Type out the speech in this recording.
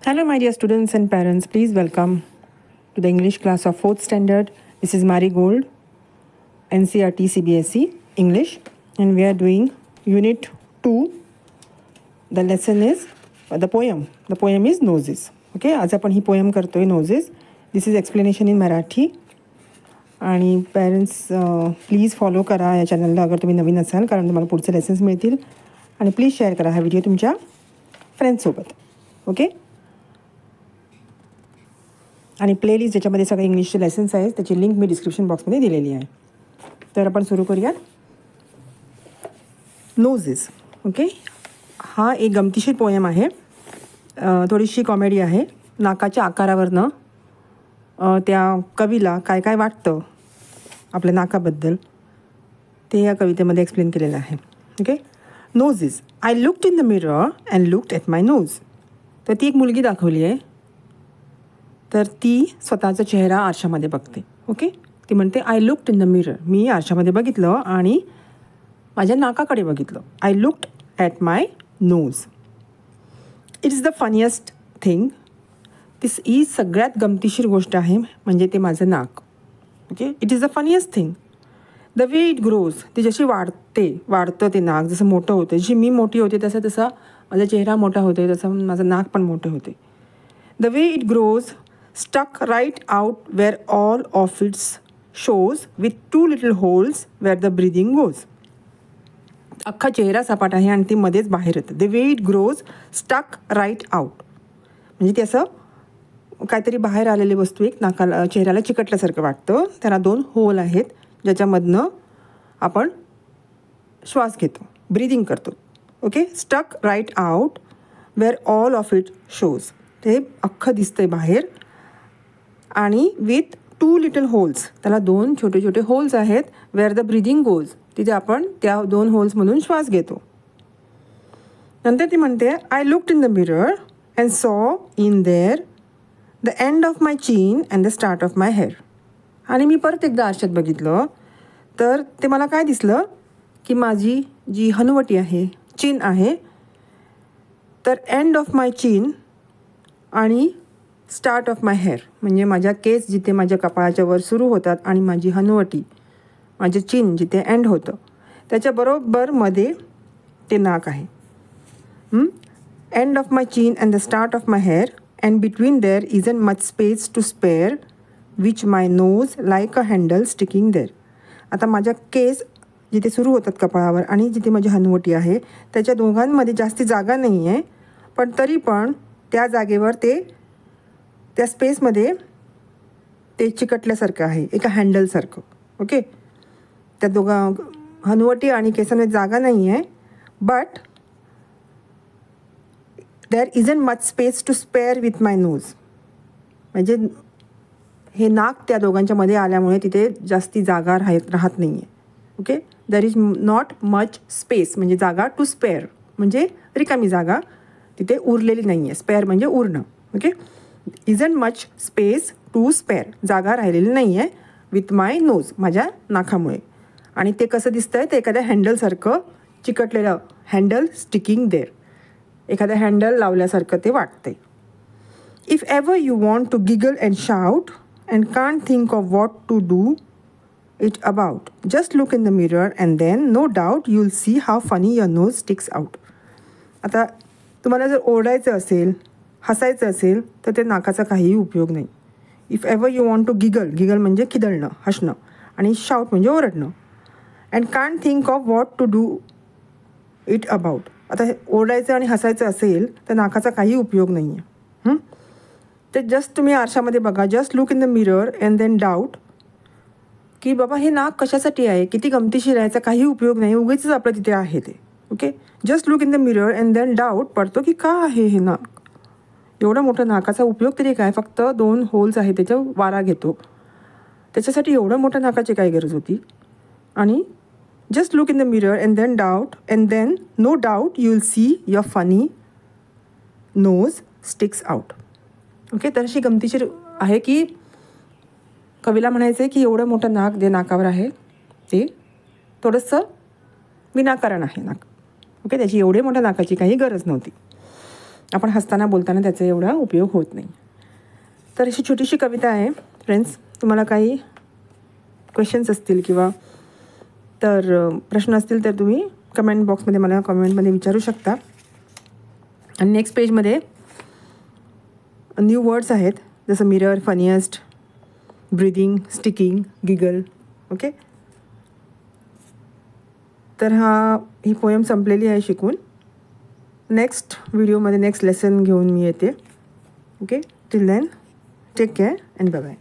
Hello, my dear students and parents. Please welcome to the English class of 4th standard. This is Mary Gold, NCERT CBSE English, and we are doing Unit 2. The lesson is the poem. The poem is Noses. Okay, आज आपण ही poem करतोय Noses. This is explanation in Marathi. आणि parents please follow करा या चॅनलला अगर तुम्ही नवीन असाल, कारण तुम्हाला पुढचे लेसन्स मिळतील. आणि प्लीज शेअर करा हा व्हिडिओ तुमच्या फ्रेंड्ससोबत. ओके, आणि प्लेलिस्ट ज्याच्यामध्ये सगळे इंग्लिशचे लेसन्स आहेत त्याची लिंक मी डिस्क्रिप्शन बॉक्समध्ये दिलेली आहे. तर आपण सुरू करूयात. नोजेस. ओके, हा एक गमतीशीर पोएम आहे. थोडीशी कॉमेडी आहे. नाकाच्या आकारावरनं त्या कवीला काय काय वाटतं आपल्या नाकाबद्दल ते या कवितेमध्ये एक्सप्लेन केलेलं आहे. Okay, noses. I looked in the mirror and looked at my knows. तर ती एक मुलगी दाखवली आहे. तर ती स्वतःचा चेहरा आरशामध्ये बघते. ओके, ती म्हणते I looked in the mirror. मी आरशामध्ये बघितलं आणि माझ्या नाकाकडे बघितलं. I looked at my nose. It's the funniest thing. ही सगळ्यात गमतीशीर गोष्ट आहे, म्हणजे ते माझं नाक. Okay, it is the funniest thing. The way it grows. ते जशी वाढतं ते नाक, जसं मोठं होतं. जशी मी मोठी होते तसा तसा माझा चेहरा मोठा होते, तसं माझं नाक पण मोठं होते. The way it grows stuck right out where all of its shows with two little holes where the breathing goes. अख्खा चेहरा सपाट आहे आणि ती मध्येच बाहेर येतं. The way it grows stuck right out. म्हणजे ते असं काहीतरी बाहेर आलेली वस्तू एक नाकाला चेहऱ्याला चिकटल्यासारखं वाटतं. त्याला 2 होल आहेत ज्याच्यामधनं आपण श्वास घेतो, ब्रीदिंग करतो. Okay, stuck right out where all of it shows. ते अख्खं दिसतंय बाहेर आणि विथ 2 लिटल होल्स. त्याला 2 छोटे छोटे होल्स आहेत. Where the breathing goes. तिथे आपण त्या 2 होल्समधून श्वास घेतो. नंतर ती म्हणते I looked in the mirror and saw in there the end of my chin and the start of my hair. आणि मी परत एकदा आरशात बघितलं तर ते मला काय दिसलं की माझी जी हनुवटी आहे, चीन आहे, तर एंड ऑफ माय चीन आणि स्टार्ट ऑफ माय हेअर म्हणजे माझ्या केस जिथे माझ्या कपाळाच्या वर सुरू होतात आणि माझी हनुवटी, माझे चीन जिथे एंड होतं त्याच्याबरोबर मध्ये ते नाक आहे. End of my chin and the start of my hair and between there isn't much space to spare which my nose like a handle sticking there. आता माझ्या केस जिथे सुरू होतात कपाळावर आणि जिथे माझी हनुवटी आहे त्याच्या दोघांमध्ये जास्ती जागा नाही आहे, पण तरी पण त्या जागेवर त्या स्पेसमध्ये ते चिकटल्यासारखं आहे, एका हँडलसारखं. ओके, त्या हनुवटी आणि केसांमध्ये जागा नाही आहे, but there isn't much space to spare with my nose. म्हणजे हे नाक त्या दोघांच्या मध्ये आल्यामुळे तिथे जास्ती जागा राहत नाही आहे. Okay, there is not much space म्हणजे जागा टू स्पेअर म्हणजे रिकामी जागा तिथे उरलेली नाही आहे. स्पेअर म्हणजे उरणं. Okay, isn't much space to spare, जागा राहिलेली नाही आहे विथ माय नोज, माझ्या नाकामुळे. आणि ते कसं दिसतं आहे, ते एखाद्या हँडलसारखं चिकटलेलं, हँडल स्टिकिंग देअर, एखाद्या हँडल लावल्यासारखं ते वाटतंय. If ever you want to giggle and shout and can't think of what to do it about, just look in the mirror and then no doubt you will see how funny your nose sticks out. आता तुम्हाला जर ओरडायचं असेल, हसायचं असेल तर ते नाकाचा काहीही उपयोग नाही. If ever you want to giggle म्हणजे खिदळणं, हसणं, आणि शाउट म्हणजे ओरडणं. And can't think of what to do it about. आता ओरडायचं आणि हसायचं असेल तर नाकाचा काही उपयोग नाही आहे. ते जस्ट तुम्ही आरशामध्ये बघा, just look in the mirror and then doubt की बाबा हे नाक कशासाठी आहे, किती गमतीशीर आहे, याचा काही उपयोग नाही, उगीच आपलं तिथे आहे ते. Okay, just look in the mirror and then doubt पडतो की का आहे हे नाक, एवढं मोठं नाकाचा उपयोग तरी काय, फक्त 2 होल्स आहे त्याच्यावर वारा घेतो, त्याच्यासाठी एवढं मोठं नाकाची काय गरज होती. आणि just look in the mirror and then doubt and then no doubt you will see your funny nose sticks out. Okay, तर अशी गमतीशीर आहे की कवीला म्हणायचं आहे की एवढं मोठं नाक जे नाकावर आहे ते थोडंसं विनाकारण आहे नाक. ओके, त्याची एवढे मोठ्या नाकाची काही गरज नव्हती. आपण हसताना बोलताना त्याचा एवढा उपयोग होत नाही. तर अशी छोटीशी कविता आहे फ्रेंड्स. तुम्हाला काही क्वेश्चन्स असतील किंवा तर प्रश्न असतील तर तुम्ही कमेंट बॉक्समध्ये मला कमेंटमध्ये विचारू शकता. आणि नेक्स्ट पेजमध्ये न्यू वर्ड्स आहेत, जसं mirror, funniest, breathing, sticking, giggle. Okay, तर ही पोएम संपलेली आहे शिकून. नेक्स्ट व्हिडिओमध्ये नेक्स्ट लेसन घेऊन मी येते. Okay, till then take care and bye bye.